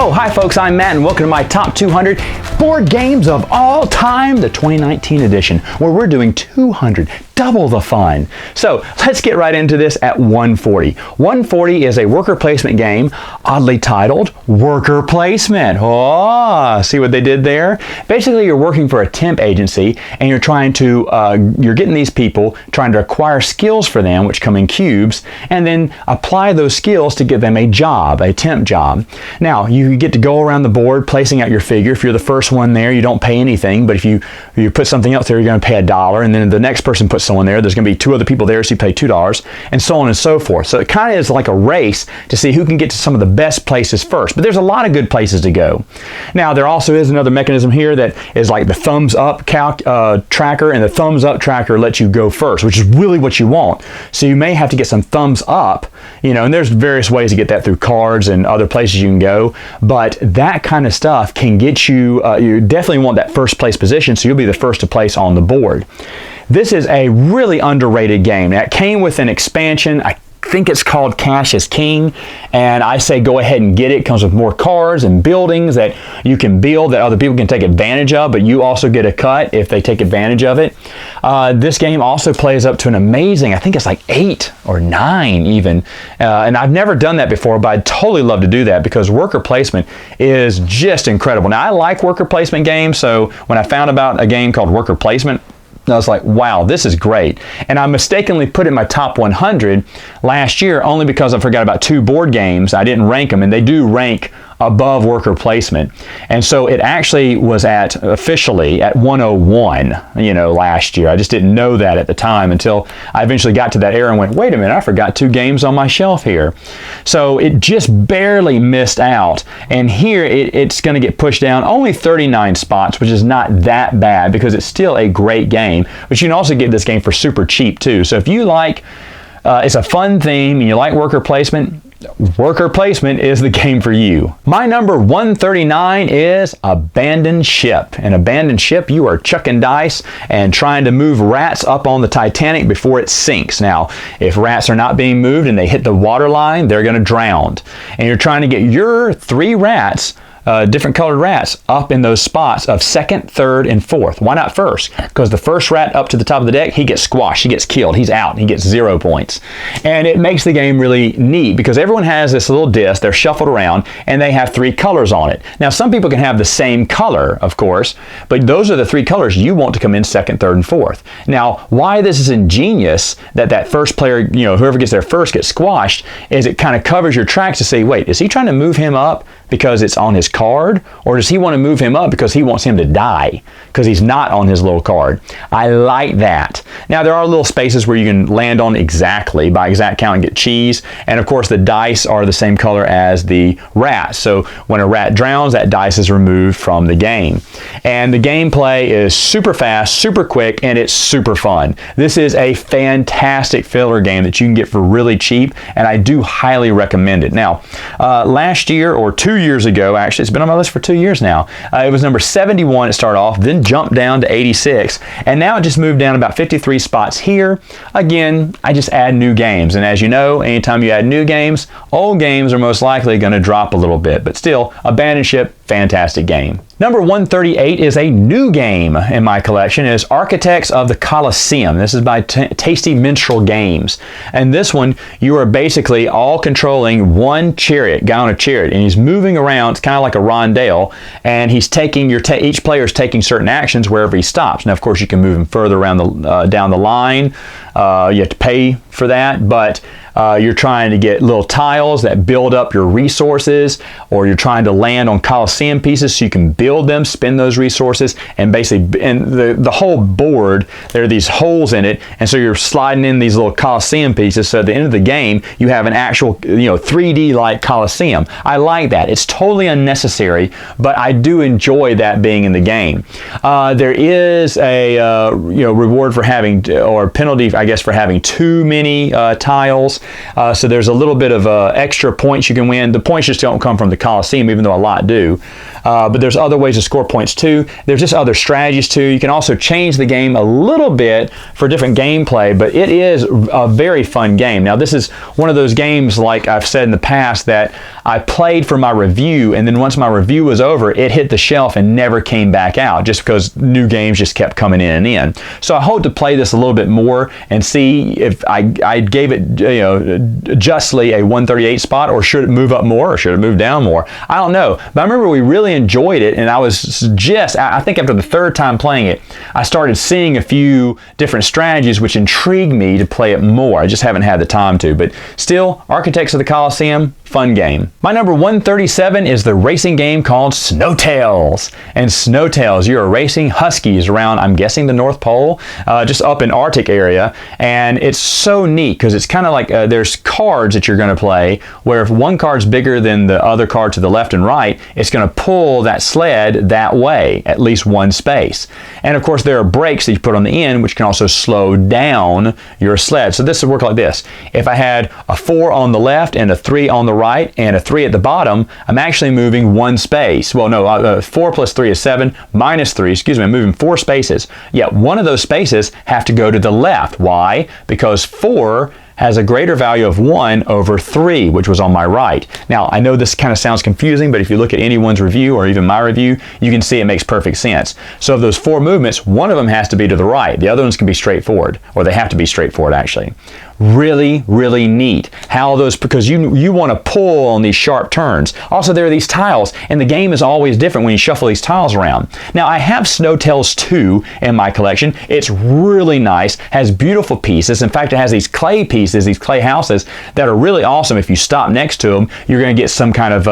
Oh, hi folks, I'm Matt and welcome to my top 200 board games of all time, the 2019 edition, where we're doing 200, double the fun. So let's get right into this at 140. 140 is a worker placement game, oddly titled Worker Placement. Oh, see what they did there? Basically, you're working for a temp agency and you're trying to, you're getting these people, trying to acquire skills for them, which come in cubes, and then apply those skills to give them a job, a temp job. Now, you get to go around the board placing out your figure. If you're the first one there, you don't pay anything, but if you put something else there, you're going to pay $1, and then the next person puts someone there, there's going to be 2 other people there, so you pay $2, and so on and so forth. So it kind of is like a race to see who can get to some of the best places first, but there's a lot of good places to go. Now, there also is another mechanism here that is like the thumbs up tracker, and the thumbs up tracker lets you go first, which is really what you want. So you may have to get some thumbs up, and there's various ways to get that through cards and other places you can go, but that kind of stuff can get you, you definitely want that first place position, so you'll be the first to place on the board. This is a really underrated game. That came with an expansion. I think it's called Cash is King, and I say go ahead and get it. It comes with more cards and buildings that you can build that other people can take advantage of, but you also get a cut if they take advantage of it. This game also plays up to an amazing, I think it's like 8 or 9 even, and I've never done that before, but I'd totally love to do that because worker placement is just incredible. Now, I like worker placement games, so when I found about a game called Worker Placement, I was like, wow, this is great. And I mistakenly put it in my top 100 last year only because I forgot about 2 board games. I didn't rank them, and they do rank above worker placement. And so it actually was officially at 101, last year. I just didn't know that at the time until I eventually got to that era and went, wait a minute, I forgot 2 games on my shelf here. So it just barely missed out. And here it's going to get pushed down only 39 spots, which is not that bad because it's still a great game. But you can also get this game for super cheap too. So if you like, it's a fun theme and you like worker placement, Worker Placement is the game for you. My number 139 is Abandoned Ship. In Abandoned Ship, you are chucking dice and trying to move rats up on the Titanic before it sinks. Now, if rats are not being moved and they hit the water line, they're going to drown. And you're trying to get your 3 rats, different colored rats, up in those spots of 2nd, 3rd, and 4th. Why not 1st? Because the first rat up to the top of the deck, he gets squashed, he gets killed, he's out, he gets 0 points. And it makes the game really neat because everyone has this little disc, they're shuffled around, and they have 3 colors on it. Now, some people can have the same color, of course, but those are the 3 colors you want to come in 2nd, 3rd, and 4th. Now, why this is ingenious that first player, whoever gets there first gets squashed, is it kind of covers your tracks to say, wait, is he trying to move him up because it's on his card, or does he want to move him up because he wants him to die because he's not on his little card? I like that. Now, there are little spaces where you can land on exactly by exact count and get cheese, and of course the dice are the same color as the rat, so when a rat drowns, that dice is removed from the game. And the gameplay is super fast, super quick, and it's super fun. This is a fantastic filler game that you can get for really cheap, and I do highly recommend it. Now, last year or 2 years ago, actually, it's been on my list for 2 years now. It was number 71 to start off, then jumped down to 86, and now it just moved down about 53 spots here. Again, I just add new games, and as you know, anytime you add new games, old games are most likely going to drop a little bit, but still, Abandoned Ship, fantastic game. Number 138 is a new game in my collection. It is Architects of the Coliseum. This is by Tasty Minstrel Games. And this one, you are basically all controlling one chariot, guy on a chariot, and he's moving around. It's kind of like a rondelle, and he's taking each player is taking certain actions wherever he stops. Now, of course, you can move him further around down the line. You have to pay for that, but you're trying to get little tiles that build up your resources, or you're trying to land on Coliseum pieces so you can build them, spend those resources, and basically, the whole board, there are these holes in it, and so you're sliding in these little Coliseum pieces, so at the end of the game, you have an actual, 3D-like Coliseum. I like that. It's totally unnecessary, but I do enjoy that being in the game. There is a, reward for having, or penalty, I guess, for having too many tiles. So there's a little bit of extra points you can win. The points just don't come from the Coliseum, even though a lot do. but there's other ways to score points too. There's just other strategies too. You can also change the game a little bit for different gameplay, but it is a very fun game. Now, this is one of those games, like I've said in the past, that I played for my review, and then once my review was over, it hit the shelf and never came back out, just because new games just kept coming in and in. So I hope to play this a little bit more and see if I gave it, justly a 138 spot, or should it move up more, or should it move down more? I don't know. But I remember we really enjoyed it, and I think after the third time playing it, I started seeing a few different strategies which intrigued me to play it more. I just haven't had the time to, but still, Architects of the Coliseum, fun game. My number 137 is the racing game called Snowtails. And Snowtails, you're racing huskies around, I'm guessing, the North Pole, just up in Arctic area, and it's so neat because it's kind of like there's cards that you're going to play, where if one card's bigger than the other card to the left and right, it's going to pull that sled that way, at least one space. And of course, there are brakes that you put on the end, which can also slow down your sled. So this would work like this. If I had a 4 on the left and a 3 on the right and a 3 at the bottom, I'm actually moving one space. Well, no, 4 plus 3 is 7, minus 3, excuse me, I'm moving 4 spaces. Yet one of those spaces have to go to the left. Why? Because 4 has a greater value of 1 over 3, which was on my right. Now, I know this kind of sounds confusing, but if you look at anyone's review or even my review, you can see it makes perfect sense. So of those 4 movements, one of them has to be to the right. The other ones can be straightforward, or they have to be straightforward, actually. Really, really neat. How those, because you want to pull on these sharp turns. Also, there are these tiles, and the game is always different when you shuffle these tiles around. Now, I have Snowtails 2 in my collection. It's really nice, has beautiful pieces. In fact, it has these clay pieces, these clay houses that are really awesome. If you stop next to them, you're going to get some kind of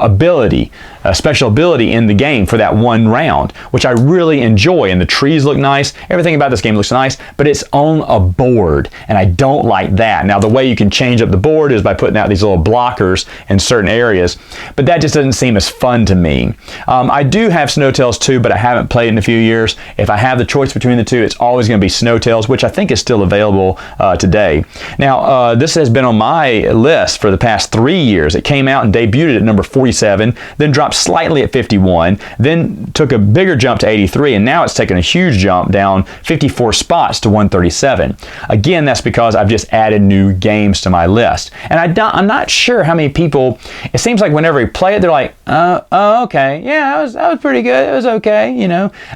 ability, a special ability in the game for that one round, which I really enjoy. And the trees look nice. Everything about this game looks nice, but it's on a board, and I don't like that. Now, the way you can change up the board is by putting out these little blockers in certain areas, but that just doesn't seem as fun to me. I do have Snowtails 2, but I haven't played it in a few years. If I have the choice between the two, it's always going to be Snowtails, which I think is still available today. Now, this has been on my list for the past 3 years. It came out and debuted at number 47, then dropped slightly at 51, then took a bigger jump to 83, and now it's taken a huge jump down 54 spots to 137. Again, that's because I've just added new games to my list. And I'm not sure how many people, it seems like whenever we play it, they're like, oh, okay, yeah, that was pretty good, it was okay, I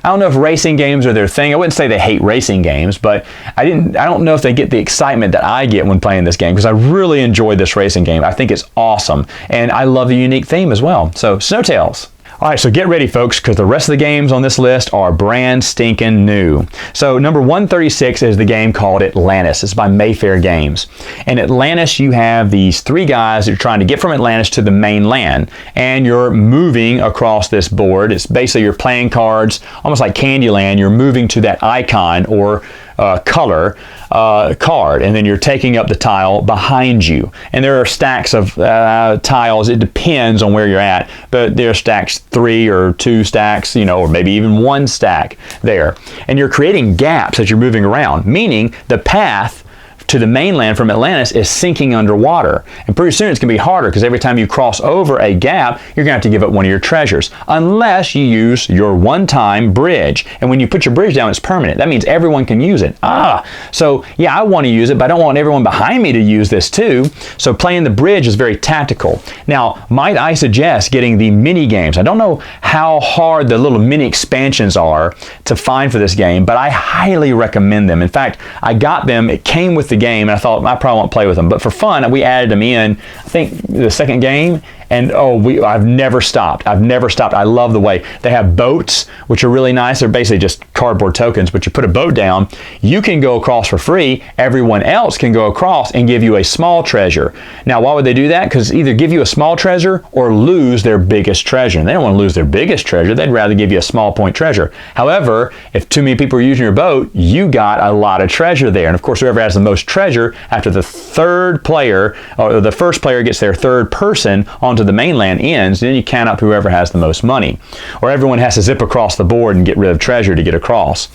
don't know if racing games are their thing. I wouldn't say they hate racing games, but I don't know if they get the excitement that I get when playing this game, because I really enjoy this racing game. I think it's awesome, and I love the unique theme as well. So, Snowtails. All right, so get ready, folks, because the rest of the games on this list are brand stinking new. So number 136 is the game called Atlantis. It's by Mayfair Games. In Atlantis, you have these 3 guys that are trying to get from Atlantis to the mainland, and you're moving across this board. It's basically you're playing cards, almost like Candyland. You're moving to that icon or color card, and then you're taking up the tile behind you. And there are stacks of tiles. It depends on where you're at, but there are stacks, 3 or 2 stacks, or maybe even 1 stack there. And you're creating gaps as you're moving around, meaning the path to the mainland from Atlantis is sinking underwater. And pretty soon it's going to be harder, because every time you cross over a gap, you're going to have to give up one of your treasures, unless you use your one-time bridge. And when you put your bridge down, it's permanent. That means everyone can use it. So yeah, I want to use it, but I don't want everyone behind me to use this too. So playing the bridge is very tactical. Now, might I suggest getting the mini games? I don't know how hard the little mini expansions are to find for this game, but I highly recommend them. In fact, I got them. It came with the game, and I thought I probably won't play with them, but for fun we added them in, I think the second game, and I've never stopped. I love the way they have boats, which are really nice. They're basically just cardboard tokens, but you put a boat down, you can go across for free, everyone else can go across and give you a small treasure. Now, why would they do that? Because either give you a small treasure or lose their biggest treasure, and they don't want to lose their biggest treasure. They'd rather give you a small point treasure. However, if too many people are using your boat, you got a lot of treasure there, and of course, whoever has the most treasure after the third player, or the first player gets their third person onto the mainland ends, then you count up whoever has the most money. Or everyone has to zip across the board and get rid of treasure to get across.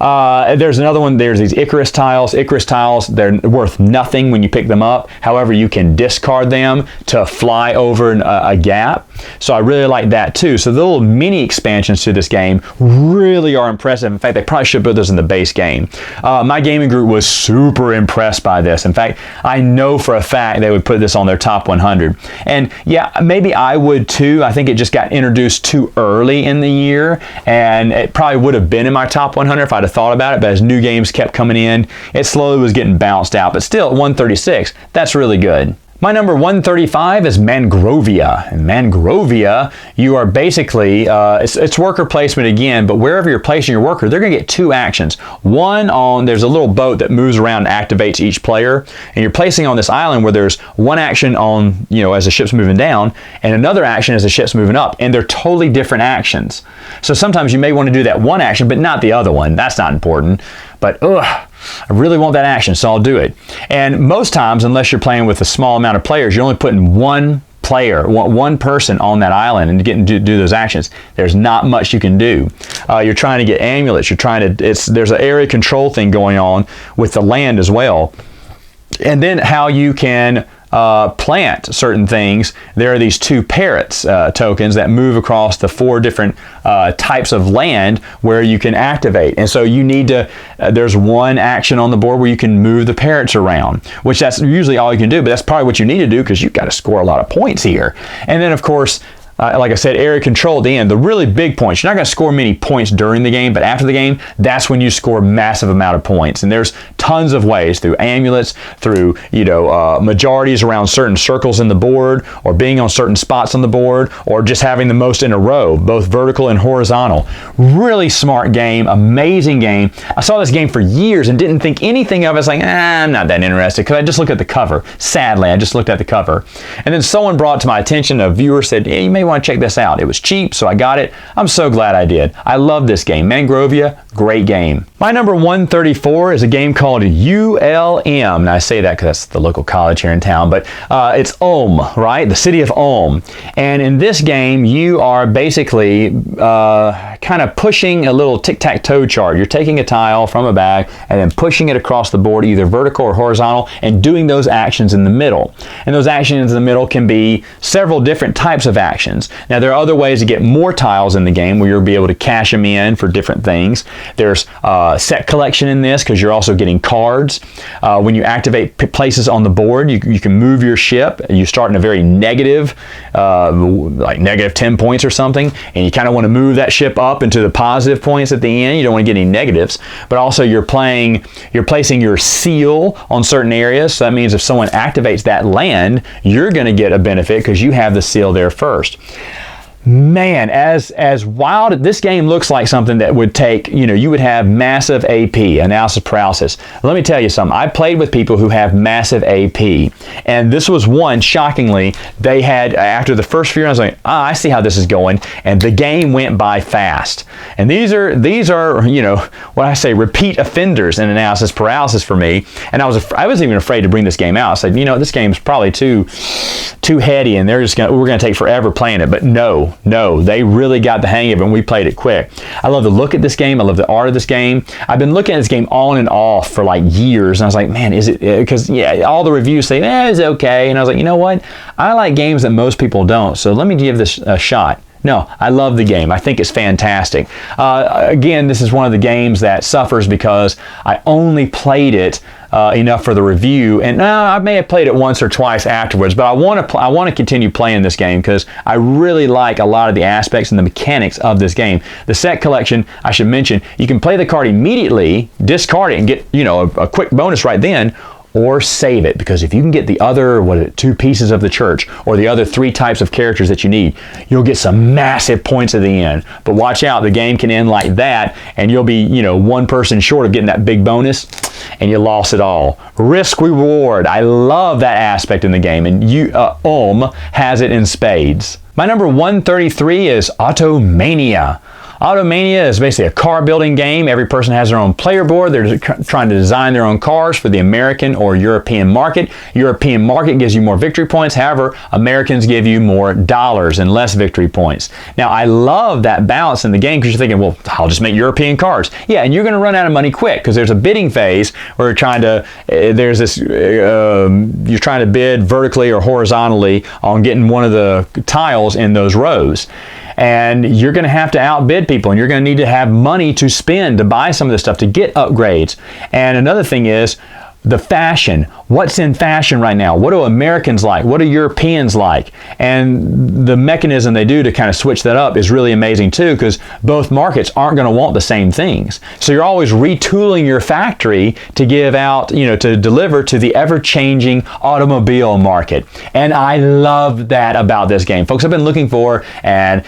There's another one. There's these Icarus tiles. Icarus tiles, they're worth nothing when you pick them up. However, you can discard them to fly over a gap. So I really like that too. So the little mini expansions to this game really are impressive. In fact, they probably should put those in the base game. My gaming group was super impressed by this. In fact, I know for a fact they would put this on their top 100. And yeah, maybe I would too. I think it just got introduced too early in the year, and it probably would have been in my top 100 if I'd have thought about it. But as new games kept coming in, it slowly was getting bounced out. But still, at 136, that's really good. My number 135 is Mangrovia. And Mangrovia, you are basically, it's worker placement again, but wherever you're placing your worker, they're going to get two actions. One on, there's a little boat that moves around and activates each player, and you're placing on this island where there's one action on, as the ship's moving down, and another action as the ship's moving up, and they're totally different actions. So sometimes you may want to do that one action, but not the other one. That's not important. But I really want that action, so I'll do it. And most times, unless you're playing with a small amount of players, you're only putting one player, one person on that island and getting to do those actions. There's not much you can do. You're trying to get amulets. You're trying to. There's an area control thing going on with the land as well. And then how you can plant certain things. There are these two parrots tokens that move across the 4 different types of land where you can activate. And so you need to, there's one action on the board where you can move the parrots around, which that's usually all you can do, but that's probably what you need to do because you've got to score a lot of points here. And then of course, like I said, area control at the end, the really big points. You're not going to score many points during the game, but after the game, that's when you score massive amount of points. And there's tons of ways, through amulets, through, majorities around certain circles in the board, or being on certain spots on the board, or just having the most in a row, both vertical and horizontal. Really smart game, amazing game. I saw this game for years and didn't think anything of it. It's like, I'm not that interested, because I just looked at the cover. Sadly, I just looked at the cover. And then someone brought to my attention, a viewer said, hey, you may want to check this out. It was cheap, so I got it. I'm so glad I did. I love this game. Mangrovia, great game. My number 134 is a game called ULM. And I say that because that's the local college here in town, but it's Ohm, right? The City of Ohm. And in this game, you are basically kind of pushing a little tic-tac-toe chart. You're taking a tile from a bag and then pushing it across the board, either vertical or horizontal, and doing those actions in the middle. And those actions in the middle can be several different types of actions. Now, there are other ways to get more tiles in the game where you'll be able to cash them in for different things. There's set collection in this because you're also getting cards. When you activate places on the board, you can move your ship. You start in a very negative, like negative 10 points or something, and you kind of want to move that ship up into the positive points at the end. You don't want to get any negatives, but also you're placing your seal on certain areas. So that means if someone activates that land, you're going to get a benefit because you have the seal there first. Man, as wild, this game looks like something that would take, you would have massive AP, analysis paralysis. Let me tell you something. I played with people who have massive AP, and this was one, shockingly, they had, after the first few rounds, I was like, I see how this is going, and the game went by fast. And these are, what I say, repeat offenders in analysis paralysis for me, and I wasn't even afraid to bring this game out. I said, this game's probably too heady, and we're going to take forever playing it, but no, they really got the hang of it and we played it quick. I love the look at this game. I love the art of this game. I've been looking at this game on and off for like years, and I was like, man, is it, because all the reviews say, it's okay, and I was like, you know what? I like games that most people don't, so let me give this a shot. No, I love the game. I think it's fantastic. Again, this is one of the games that suffers because I only played it enough for the review, and I may have played it once or twice afterwards, but I want to continue playing this game because I really like a lot of the aspects and the mechanics of this game. The set collection, I should mention, you can play the card immediately, discard it, and get a quick bonus right then, or save it, because if you can get the other 2 pieces of the church or the other 3 types of characters that you need, you'll get some massive points at the end. But watch out, the game can end like that and you'll be one person short of getting that big bonus and you lost it all. Risk reward, I love that aspect in the game, and Ohm has it in spades. My number 133 is Mania. Automania is basically a car building game. Every person has their own player board. They're trying to design their own cars for the American or European market. European market gives you more victory points. However, Americans give you more dollars and less victory points. Now, I love that balance in the game because you're thinking, well, I'll just make European cars. Yeah, and you're going to run out of money quick because there's a bidding phase where you're trying to, you're trying to bid vertically or horizontally on getting one of the tiles in those rows. And you're going to have to outbid people, and you're going to need to have money to spend to buy some of this stuff to get upgrades. And another thing is the fashion. What's in fashion right now? What do Americans like? What do Europeans like? And the mechanism they do to kind of switch that up is really amazing too, because both markets aren't going to want the same things. So you're always retooling your factory to give out, to deliver to the ever-changing automobile market. And I love that about this game. Folks, I've been looking for a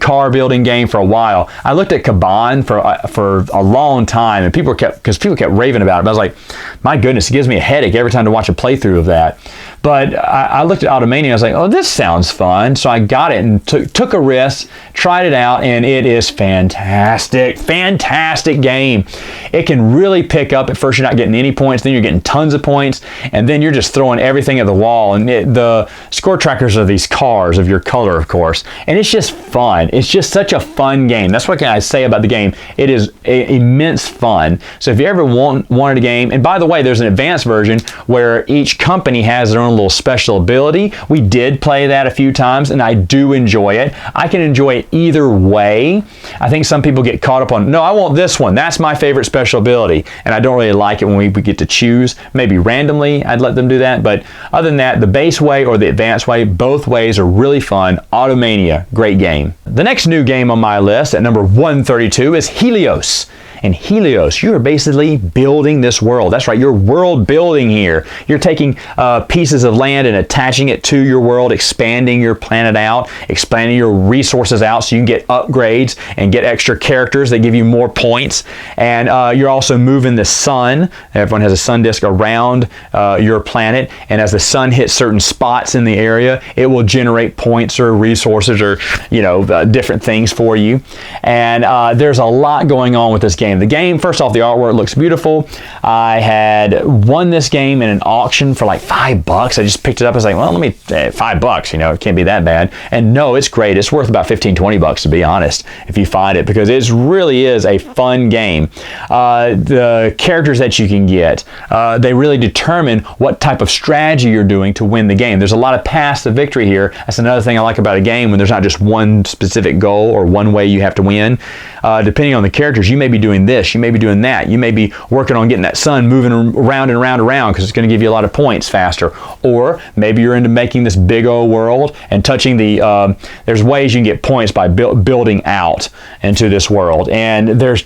car building game for a while. I looked at Kaban for a long time, and people kept raving about it. But I was like, my goodness, it gives me a headache every time to watch a playthrough of that. But I looked at Automania, I was like, oh, this sounds fun. So I got it and took a risk, tried it out, and it is fantastic. Fantastic game. It can really pick up. At first you're not getting any points, then you're getting tons of points, and then you're just throwing everything at the wall. And the score trackers are these cars of your color, of course. And it's just fun. It's just such a fun game. That's what I say about the game. It is immense fun. So if you ever wanted a game, and by the way, there's an advanced version where each company has their own little special ability. We did play that a few times, and I do enjoy it. I can enjoy it either way. I think some people get caught up on, no, I want this one. That's my favorite special ability. And I don't really like it when we get to choose. Maybe randomly, I'd let them do that. But other than that, the base way or the advanced way, both ways are really fun. Automania, great game. The next new game on my list at number 132 is Helios. And Helios, you are basically building this world. That's right, you're world building here. You're taking pieces of land and attaching it to your world, expanding your planet out, expanding your resources out so you can get upgrades and get extra characters that give you more points. And you're also moving the sun. Everyone has a sun disk around your planet. And as the sun hits certain spots in the area, it will generate points or resources or, different things for you. And there's a lot going on with this game. The game, first off, the artwork looks beautiful. I had won this game in an auction for like $5. I just picked it up. I was like, well, let me, $5, it can't be that bad. And no, it's great. It's worth about $15-20 to be honest, if you find it, because it really is a fun game. The characters that you can get, they really determine what type of strategy you're doing to win the game. There's a lot of paths to victory here. That's another thing I like about a game when there's not just one specific goal or one way you have to win. Depending on the characters, you may be doing this, you may be doing that, you may be working on getting that sun moving around and around and around because it's going to give you a lot of points faster. Or maybe you're into making this big old world and touching the, there's ways you can get points by building out into this world. And there's,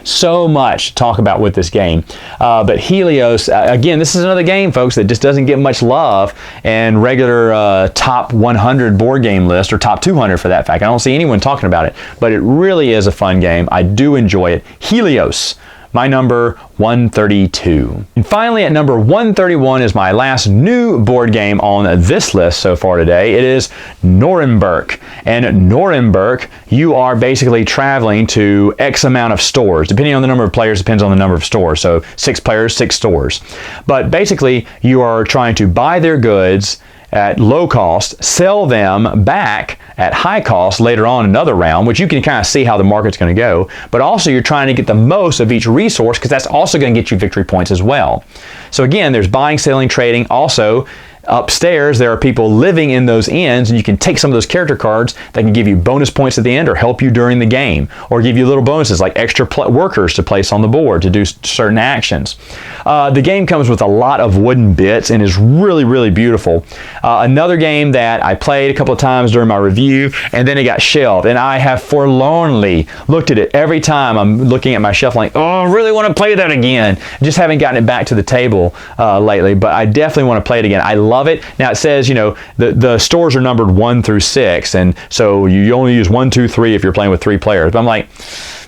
so much to talk about with this game. But Helios, again, this is another game, folks, that just doesn't get much love in regular top 100 board game list, or top 200 for that fact. I don't see anyone talking about it, but it really is a fun game. I do enjoy it. Helios, my number 132. And finally, at number 131 is my last new board game on this list so far today. It is Nuremberg. And Nuremberg, you are basically traveling to X amount of stores. Depending on the number of players, depends on the number of stores. So 6 players, 6 stores. But basically, you are trying to buy their goods at low cost, sell them back at high cost later on in another round, which you can kind of see how the market's going to go. But also you're trying to get the most of each resource because that's also going to get you victory points as well. So again, there's buying, selling, trading. Also, upstairs, there are people living in those inns, and you can take some of those character cards that can give you bonus points at the end or help you during the game, or give you little bonuses like extra workers to place on the board to do certain actions. The game comes with a lot of wooden bits and is really, really beautiful. Another game that I played a couple of times during my review, and then it got shelved, and I have forlornly looked at it every time I'm looking at my shelf like, oh, I really want to play that again. Just haven't gotten it back to the table lately, but I definitely want to play it again. I love it. Now it says, the stores are numbered 1 through 6, and so you only use 1, 2, 3 if you're playing with 3 players. But I'm like,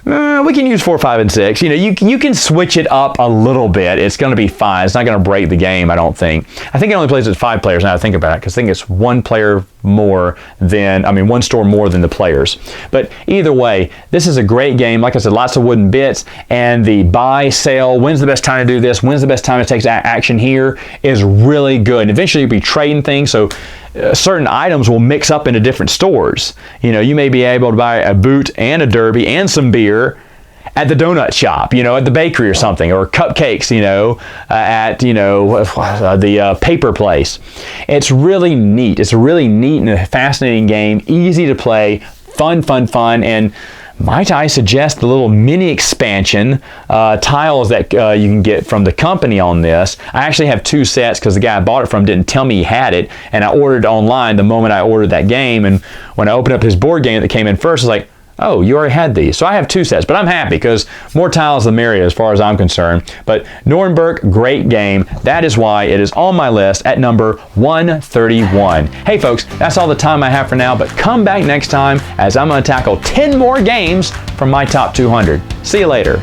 we can use 4, 5, and 6. You can switch it up a little bit. It's going to be fine. It's not going to break the game, I don't think. I think it only plays with 5 players now I think about it, because I think it's 1 player more than, one store more than the players. But either way, this is a great game. Like I said, lots of wooden bits, and the buy, sell, when's the best time to do this, when's the best time to take action here is really good. And eventually you'll be trading things, so certain items will mix up into different stores. You may be able to buy a boot and a derby and some beer at the donut shop, at the bakery or something, or cupcakes, at, the paper place. It's really neat. It's a really neat and a fascinating game, easy to play, fun, and might I suggest the little mini expansion tiles that you can get from the company on this. I actually have 2 sets because the guy I bought it from didn't tell me he had it, and I ordered online the moment I ordered that game, and when I opened up his board game that came in first, I was like, oh, you already had these. So I have 2 sets, but I'm happy because more tiles the merrier as far as I'm concerned. But Nuremberg, great game. That is why it is on my list at number 131. Hey folks, that's all the time I have for now, but come back next time as I'm going to tackle 10 more games from my top 200. See you later.